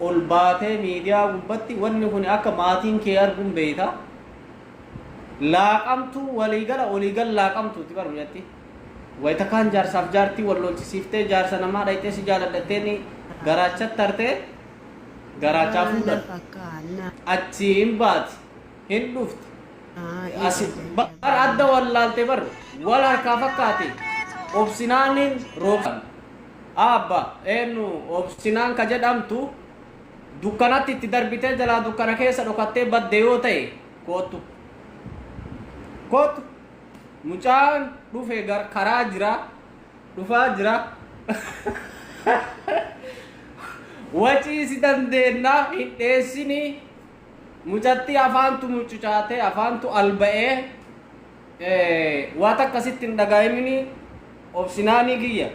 ulbaatee miidiyaa gubbatti wanni kun akka maatiin kee arguun beeyta laaqamtu waliigal laaqamtuuti baru jetti wayita kaan jaarsaaf jaartii wal lolchisiiftee jaarsa namaa dhayxee si jaaladhatteeni garaachatti tartee garaachaa fuudhan achiin baati hin dhufti bar adda wallaalte bar wal harkaa fakkaate obsinaanin rooban abba eenyu obsinaan ka jedhamtu dukkanatti itti darbitee jalaa dukkana keessa dhokattee badde yoo ta'e kootu mucaan dhufe karaa jira dhufaa jira waciisi dandeennaa hin dheessini mucatti afaantu mucucaatee afaantu alba'ee waan akkasitti hin dhagaa'imini obsinaanii giyya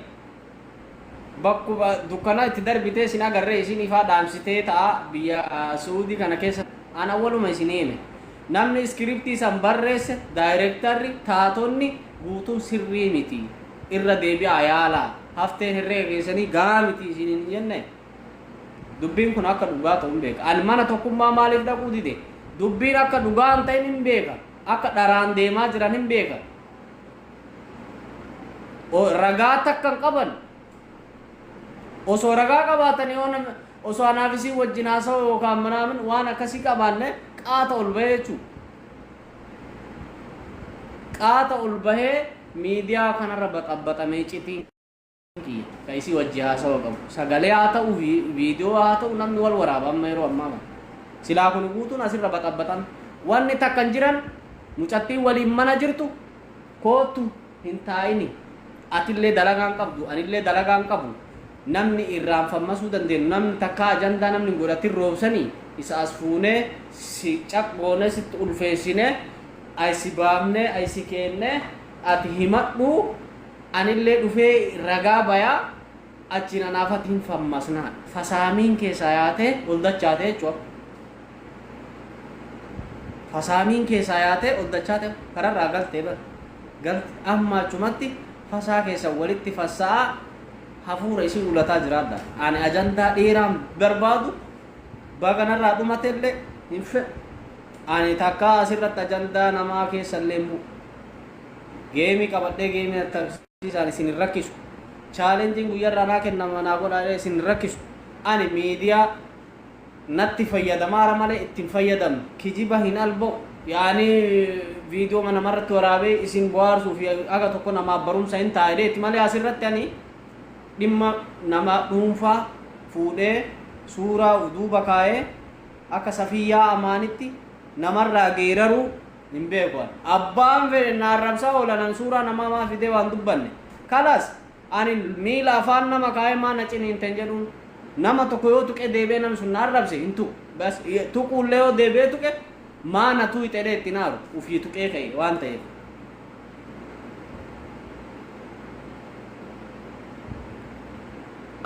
bakkuma dukkana itti darbitee isin agarree isin ifaa dhaamsitee ta'a biyya Suudii kana keessa an awwaluma isin hime namni iskiriptii san barreesse daayirektarri taatonni guutuun sirrii miti irra deebi'aa yaalaa haftee herreega keessanii gaa miti isin hin jenne dubbiin kun akka dhugaa ta'uu hin beeka ani mana tokkummaa maaliif dhaquu dide dubbiin akka dhugaa hin ta'in hin beeka akka dharaan deemaa jiran hin beeka ragaa takka hin qaban osoo ragaa qabaatanii osoo anaafisii wajjin haasa'u yookaan manaamin waan akkasii qabaanne qaata ol bahee jechuudha. Qaata ol bahee miidiyaa kanarra baxabbaxamee citii ka isii wajji haasa'u qabu. Sagalee haa ta'u viidiyoo haa ta'u namni wal waraaba amma yeroo ammaa silaa kun guutuun asirra baxabbaxan wanni takka hin jiran mucattiin waliin mana jirtu kootu hin taa'ini atillee dalagaan qabdu anillee dalagaan qabu. namni irraanfamasuu dandeenyu namni takka ajandaa namni godhatin roobsanii isa as fuunee si caqboone sitti ulfeessine aysi baafne aysi keenne ati himadhu anillee dhufee ragaa bayaa achiin anaafati hin fammasnaa fasaamiin keessaa yaatee ol dachaatee jechuudha. Fasaamiin keessaa yaatee ol dachaatee kararraa galtee galte amma achumatti fasaa keessa walitti fassa'a hafuura isin ulataa jiraadha ani ajandaa dheeraan barbaadu baganarraa dhumateellee hin fedhu ani takka asirratti ajandaa namaa keessallee hin bu'u geemii qabadhee geemii agarsiisaan isin hin rakkisu chaalenjiin guyyaarraa naa kennama naa godhaadhee isin hin rakkisu ani miidiyaa natti fayyadamaara malee ittiin fayyadamne kijiba hin alba'u yaani viidiyoo namarratti waraabee isin bohaarsuuf aga tokko namaaf barumsa hin taa'eeti malee asirratti ani dhimma nama dhuunfaa fuudhee suuraa duuba kaa'ee akka safiyyaa amaanitti namarraa geeraruu hin beeku abbaan fedhe naarrabsaa oolanan suuraa namaa maa fidee waan dubbanne kalas ani miila afaan nama kaa'ee maa na ciniin ta'en jedhuun nama tokko yoo tuqe deebee namni sun naarrabse hin tuqu bas tuquullee yoo deebee tuqe maa na tuyi xedhee itti naaru ufii tuqee ka'e waan ta'eef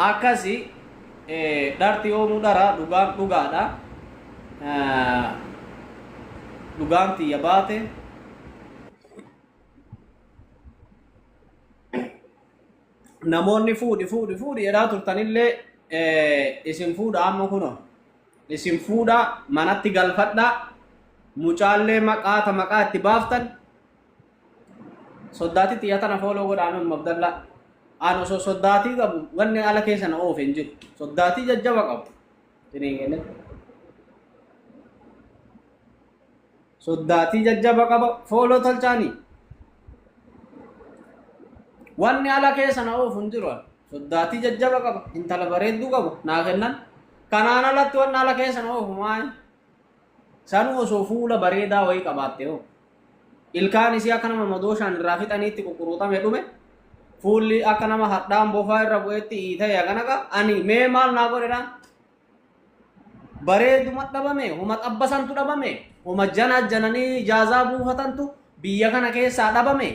akkasi dharti yoomuu dhara dhugaan dhugaadha dhugaan tiyya baate namoonni fuudhi jedhaa turtanillee isin fuudha amma kuno isin fuudha manatti galfadha mucaallee maqaa itti baaftan soddaati tiyya tana fooloo godhaan mabdalla ano so soddaatii qabu wanni ala keessa na oofe hin jiru soddaatii jajjaba qabu tiniingene soddaatii jajjaba qaba fooloo tolchaanii wanni ala keessa na oofu hin jiru soddaatii jajjaba qaba intala bareedduu qabu naa kennan kanaan alatti wanni ala keessa na oofu maali sanu osoo fuula bareedaa wayii qabaatte hoo ilkaan isii akka nama madooshaan irraa fixaniitti ququruutame dhume fulli akka nama hadhaan bofaa irra bu'eetti hiitee yaganaka ani mee maal naa godhedhaan bareeduma dhabame homa xabbasantu dhabame homa jananii ijaazaa buufatantu biyya kana keessaa dhabame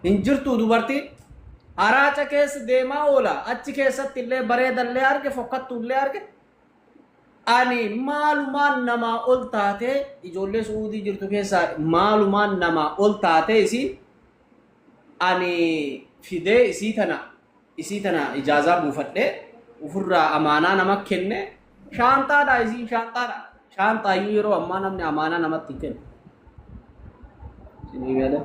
hin jirtu dubartiin haraaca keessa deemaa oola achi keessatti illee bareedallee arge fokkattuullee arge ani maalumaan namaa ol taate ijoollee Suudii jirtu keessaa maalumaan namaa ol taate isiin ani fidee isii tana isii tana ijaazaa buufadhee ofirraa amaanaa nama kenne shaantaadha isii shaantaadha shaantaayyuu yeroo ammaa namni amaanaa namatti kennu isinii gada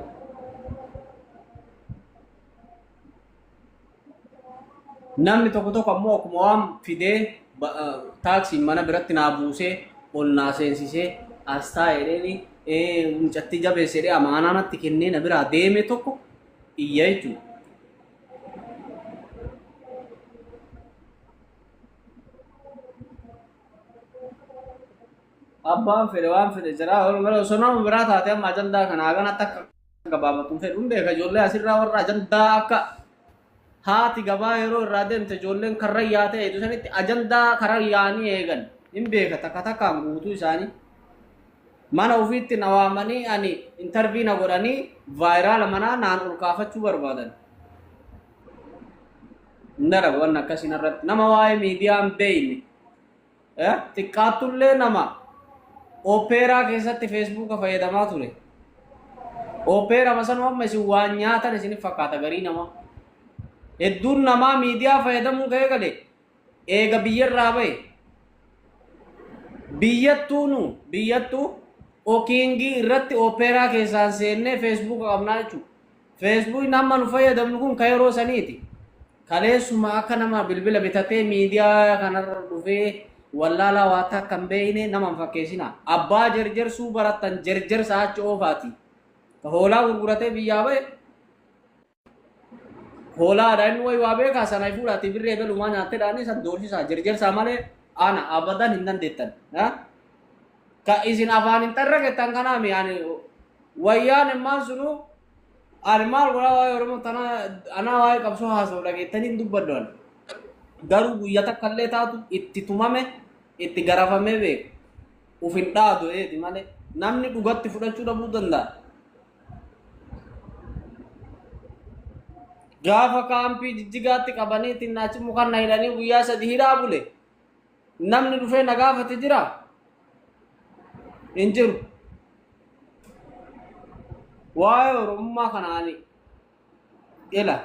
namni tokko ammoo akkuma waan fidee taaksiin mana biratti naa buusee ol naa seensisee as taa'ee mucatti jabeessedhee amaanaa natti kennee na biraa deeme tokko iyya jechuudha. Abbaan fedhe waan fedhe jira osoo nama biraa taate amma ajandaa kana hagan akka gabaabatuun fedhuun beeka ijoollee asirraa warra ajandaa akka haati gabaa yeroo irraa deemte ijoolleen karra yaate eedu sanitti ajandaa karaa yaanii eegan hin beeka takka takkaan guutuu isaanii mana ofiitti na waamanii ani intervii na godhanii vaayiraala manaa naan ol kaafachuu barbaadan ndara waan akkasiin irratti nama waa'ee miidiyaan beeyne xiqqaattullee nama opeeraa keessatti feesbuuka fayyadamaa ture opeera masanuu amma isin waan nyaatan isin fakkaata garii nama hedduun namaa miidiyaa fayyadamuu ka'ee gale eega biyyarraa ba'e biyyattuu okiingii irratti opeeraa keessaan seennee feesbuuka qabnaa jechuudha. Feesbuukii nama nu fayyadamnu kun ka yeroo saniiti. Kaleessuma akka nama bilbila bitatee miidiyaa kanarra dhufee wallaalaa waa takka hin beekne nama hin fakkeessina. Abbaa jarjarsuu barattan jarjarsa achi oofaati. Ka hoolaa gurguratee biyyaa ba'e hoolaadha inni wayi waa beekaa sana fuudhaati birree galumaa nyaattee dhaanii san doorsisaa jarjarsaa malee ana abadan hin dandeettan. Ka isin afaan hin xarrageettan kanaami yani wayyaan immaan sunu ani maal godhaa waa'ee oromoo tana anaa waa'ee qabsoo haasa'u dhageettanii hin dubbaddoon garuu guyyaa takka illee taatu itti tumame itti garafamee beeku uf hin dhaadu eeti malee namni dhugatti fudhachuu dhabuu danda'a. Gaafa kaampii jijjigaatti qabanii ittiin naachi mukaan na hidhanii guyyaa sadii hidhaa bule namni dhufee na gaafate jira hin jiru. Waa'ee oromummaa kanaani ila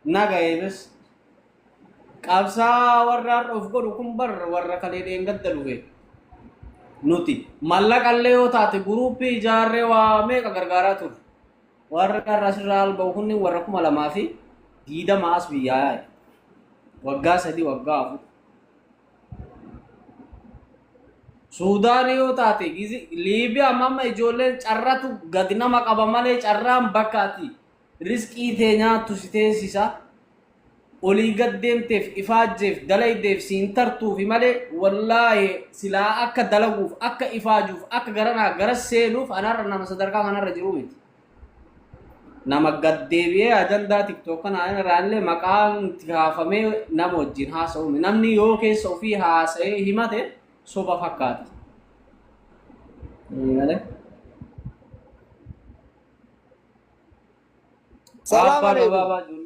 nagayeebes qabsaa warraan of godhu kun barra warra kalee dheengadda dhufe nuti mallaqallee yoo taate guruuppii ijaarree waa meeqa gargaaraa ture warra qarra sirraa alba'u kunni warra 2020 as biyyaa waggaa 3 waggaa 4 Suudaan yoo taate Liibiyaa mamma ijoolleen carratu gadi nama qaba malee carraan bakkaati riskii tee nyaattu si teessisa olii gad deemteef ifaajjeef dalaydeef siin tartuufi malee wallaahi silaa akka dalaguuf akka ifaajuuf akka garanaa gara seenuuf anarra nama sadarkaa kanarra jiru miti nama gad deebi'ee ajandaa tiktok kanaa irraallee maqaan itti kaafamee nama wajjin haasa'u namni yoo keessa ofii haasa'ee himate soba fakkaata. Salaam alaikum.